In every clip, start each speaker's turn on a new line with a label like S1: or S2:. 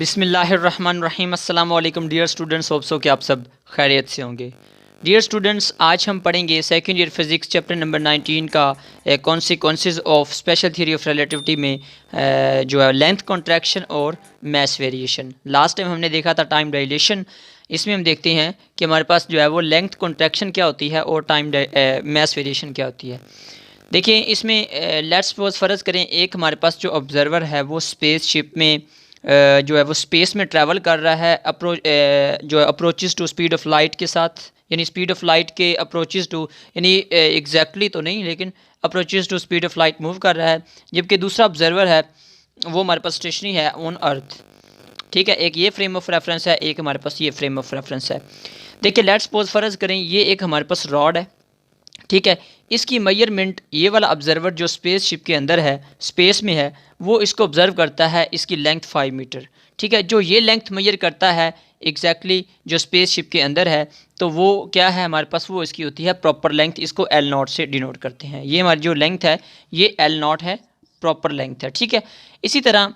S1: बिस्मिल्लाहिर्रहमानिर्रहीम अस्सलाम वालेकुम डियर स्टूडेंट्स, होप सो कि आप सब खैरियत से होंगे। डियर स्टूडेंट्स, आज हम पढ़ेंगे second year physics chapter number 19 का consequences of special theory of relativity में जो है लेंथ कॉन्ट्रैक्शन और मास वेरिएशन। लास्ट टाइम हमने देखा था टाइम डायलेशन। इसमें हम देखते हैं कि हमारे पास जो है वो लेंथ कॉन्ट्रैक्शन क्या होती है और टाइम मास वेरिएशन क्या होती है। देखिए इसमें लेट्स सपोज फ़र्ज़ करें एक हमारे पास जो ऑब्ज़र्वर है वो स्पेस शिप में जो है वो स्पेस में ट्रैवल कर रहा है जो approaches to speed of light के साथ, यानी स्पीड ऑफ लाइट के अप्रोचेस टू, यानी एग्जैक्टली तो नहीं लेकिन approaches to speed of light move कर रहा है। जबकि दूसरा ऑब्जर्वर है वो हमारे पास स्टेशनरी है ऑन अर्थ। ठीक है, एक ये फ्रेम ऑफ रेफरेंस है, एक हमारे पास ये फ्रेम ऑफ रेफरेंस है। देखिए लेट्स सपोज फ़र्ज़ करें ये एक हमारे पास रॉड है। ठीक है, इसकी मेजरमेंट ये वाला ऑब्जर्वर जो स्पेस शिप के अंदर है, स्पेस में है, वो इसको ऑब्ज़र्व करता है, इसकी लेंथ 5 मीटर। ठीक है, जो ये लेंथ मेजर करता है एग्जैक्टली जो स्पेस शिप के अंदर है, तो वो क्या है हमारे पास, वो इसकी होती है प्रॉपर लेंथ। इसको एल नॉट से डिनोट करते हैं। ये हमारी जो लेंथ है ये एल नॉट है, प्रॉपर लेंथ है। ठीक है, इसी तरह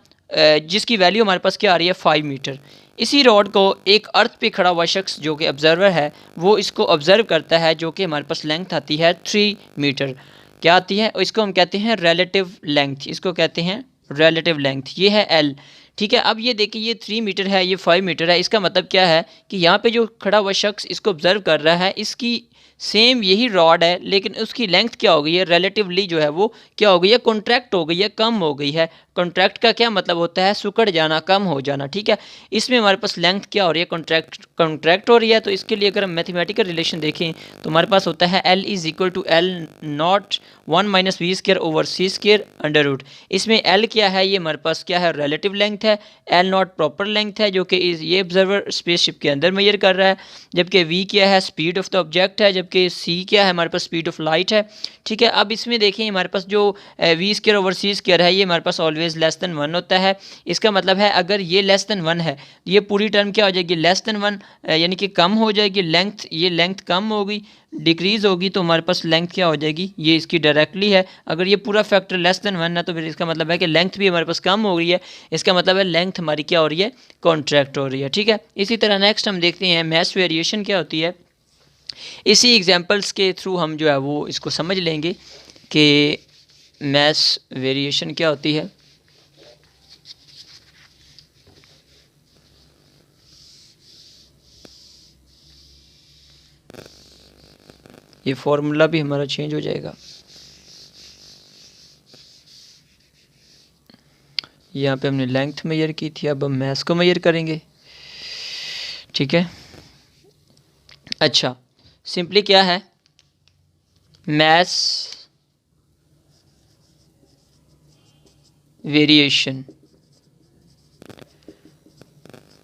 S1: जिसकी वैल्यू हमारे पास क्या आ रही है 5 मीटर। इसी रॉड को एक अर्थ पे खड़ा हुआ शख्स जो कि ऑब्जर्वर है वो इसको ऑब्ज़र्व करता है, जो कि हमारे पास लेंथ आती है 3 मीटर। क्या आती है, इसको हम कहते हैं रिलेटिव लेंथ, इसको कहते हैं रिलेटिव लेंथ। ये है एल। ठीक है, अब ये देखिए ये 3 मीटर है, ये 5 मीटर है। इसका मतलब क्या है कि यहाँ पे जो खड़ा हुआ शख्स इसको ऑब्ज़र्व कर रहा है, इसकी सेम यही रॉड है, लेकिन उसकी लेंथ क्या हो गई है, रिलेटिवली जो है वो क्या हो गई है, कॉन्ट्रैक्ट हो गई है, कम हो गई है। कॉन्ट्रैक्ट का क्या मतलब होता है, सुकड़ जाना, कम हो जाना। ठीक है, इसमें हमारे पास लेंथ क्या हो रही है, कॉन्ट्रैक्ट हो रही है। तो इसके लिए अगर हम मैथमेटिकल रिलेशन देखें तो हमारे पास होता है L is equal to L not 1 minus v square over c square under root. इसमें एल क्या है, ये हमारे पास क्या है, रिलेटिव लेंथ है। एल नॉट प्रॉपर लेंथ है जो कि ये ऑब्जर्वर स्पेसशिप के अंदर मेजर कर रहा है। जबकि वी क्या है, स्पीड ऑफ द ऑब्जेक्ट है। जबकि सी क्या है, हमारे पास स्पीड ऑफ लाइट है। ठीक है, अब इसमें देखें हमारे पास जो v square over c square है ये हमारे पास ऑलवेज लेस देन 1 होता है। इसका मतलब है अगर ये लेस देन 1 है, ये पूरी टर्म क्या हो जाएगी, लेस देन 1, यानी कि कम हो जाएगी लेंथ। ये लेंथ कम होगी, डिक्रीज़ होगी, तो हमारे पास लेंथ क्या हो जाएगी, ये इसकी डायरेक्टली है। अगर ये पूरा फैक्टर लेस देन 1 है तो फिर इसका मतलब है कि लेंथ भी हमारे पास कम हो रही है। इसका मतलब है लेंथ हमारी क्या हो रही है, कॉन्ट्रैक्ट हो रही है। ठीक है, इसी तरह नेक्स्ट हम देखते हैं मास वेरिएशन क्या होती है। इसी एग्जांपल्स के थ्रू हम जो है वो इसको समझ लेंगे कि मास वेरिएशन क्या होती है। ये फॉर्मूला भी हमारा चेंज हो जाएगा। यहाँ पे हमने लेंथ मेजर की थी, अब हम मास को मेजर करेंगे। ठीक है, अच्छा सिंपली क्या है, मास वेरिएशन।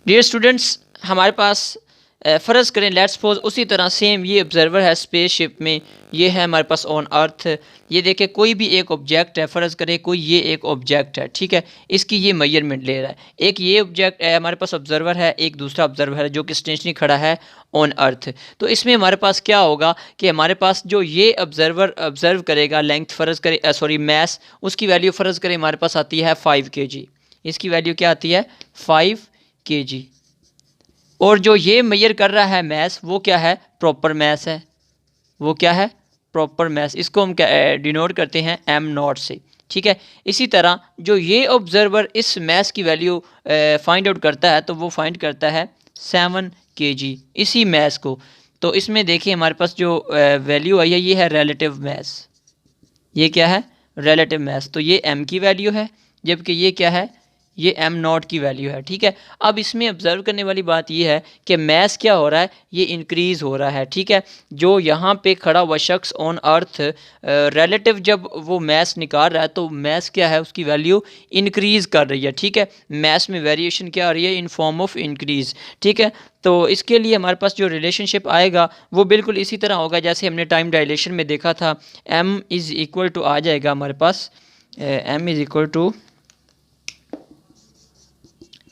S1: डियर स्टूडेंट्स, हमारे पास फ़र्ज़ करें लेट्स सपोज उसी तरह सेम ये ऑब्जर्वर है स्पेसशिप में, ये है हमारे पास ऑन अर्थ। ये देखें कोई भी एक ऑब्जेक्ट है, फ़र्ज़ करें कोई ये एक ऑब्जेक्ट है। ठीक है, इसकी ये मेजरमेंट ले रहा है। एक ये ऑब्जेक्ट है हमारे पास ऑब्जर्वर है, एक दूसरा ऑब्जर्वर है जो कि स्टेशनरी खड़ा है ऑन अर्थ। तो इसमें हमारे पास क्या होगा कि हमारे पास जो ये ऑब्जर्वर ऑब्जर्व करेगा लेंथ फ़र्ज़ करें सॉरी मास, उसकी वैल्यू फ़र्ज़ करें हमारे पास आती है 5 kg। इसकी वैल्यू क्या आती है, 5 kg। और जो ये मेजर कर रहा है मास वो क्या है, प्रॉपर मास है। वो क्या है, प्रॉपर मास। इसको हम क्या डिनोट करते हैं एम नॉट से। ठीक है, इसी तरह जो ये ऑब्जर्वर इस मास की वैल्यू फाइंड आउट करता है तो वो फाइंड करता है 7 kg इसी मास को। तो इसमें देखिए हमारे पास जो वैल्यू आई है ये है रिलेटिव मास। ये क्या है, रिलेटिव मास। तो ये एम की वैल्यू है, जबकि ये क्या है, ये एम नॉट की वैल्यू है। ठीक है, अब इसमें ऑब्जर्व करने वाली बात ये है कि मास क्या हो रहा है, ये इंक्रीज़ हो रहा है। ठीक है, जो यहाँ पे खड़ा हुआ शख्स ऑन अर्थ रिलेटिव जब वो मास निकाल रहा है तो मास क्या है, उसकी वैल्यू इंक्रीज़ कर रही है। ठीक है, मास में वेरिएशन क्या आ रही है, इन फॉर्म ऑफ इंक्रीज़। ठीक है, तो इसके लिए हमारे पास जो रिलेशनशिप आएगा वो बिल्कुल इसी तरह होगा जैसे हमने टाइम डायलेशन में देखा था। m इज़ इक्वल टू आ जाएगा हमारे पास, m is equal to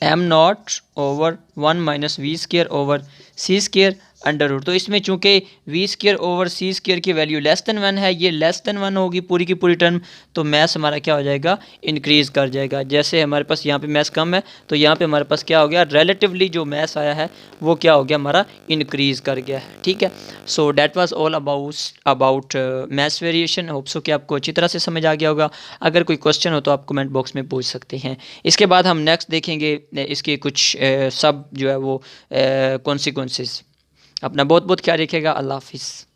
S1: M not over 1 minus v square over c square under root. तो इसमें चूंकि v square over c square की वैल्यू लेस देन 1 है, ये लेस देन 1 होगी पूरी की पूरी टर्म, तो मैथ्स हमारा क्या हो जाएगा, इंक्रीज़ कर जाएगा। जैसे हमारे पास यहाँ पे मैथ्स कम है तो यहाँ पे हमारे पास क्या हो गया, रिलेटिवली जो मैथ्स आया है वो क्या हो गया, हमारा इंक्रीज़ कर गया है। ठीक है, so that was all about maths variation. Hope so कि आपको अच्छी तरह से समझ आ गया होगा। अगर कोई क्वेश्चन हो तो आप कमेंट बॉक्स में पूछ सकते हैं। इसके बाद हम नेक्स्ट देखेंगे इसके कुछ सब जो है वो कॉन्सिक्वेंसेस। अपना बहुत बहुत ख्याल रखिएगा। अल्लाह हाफिज़।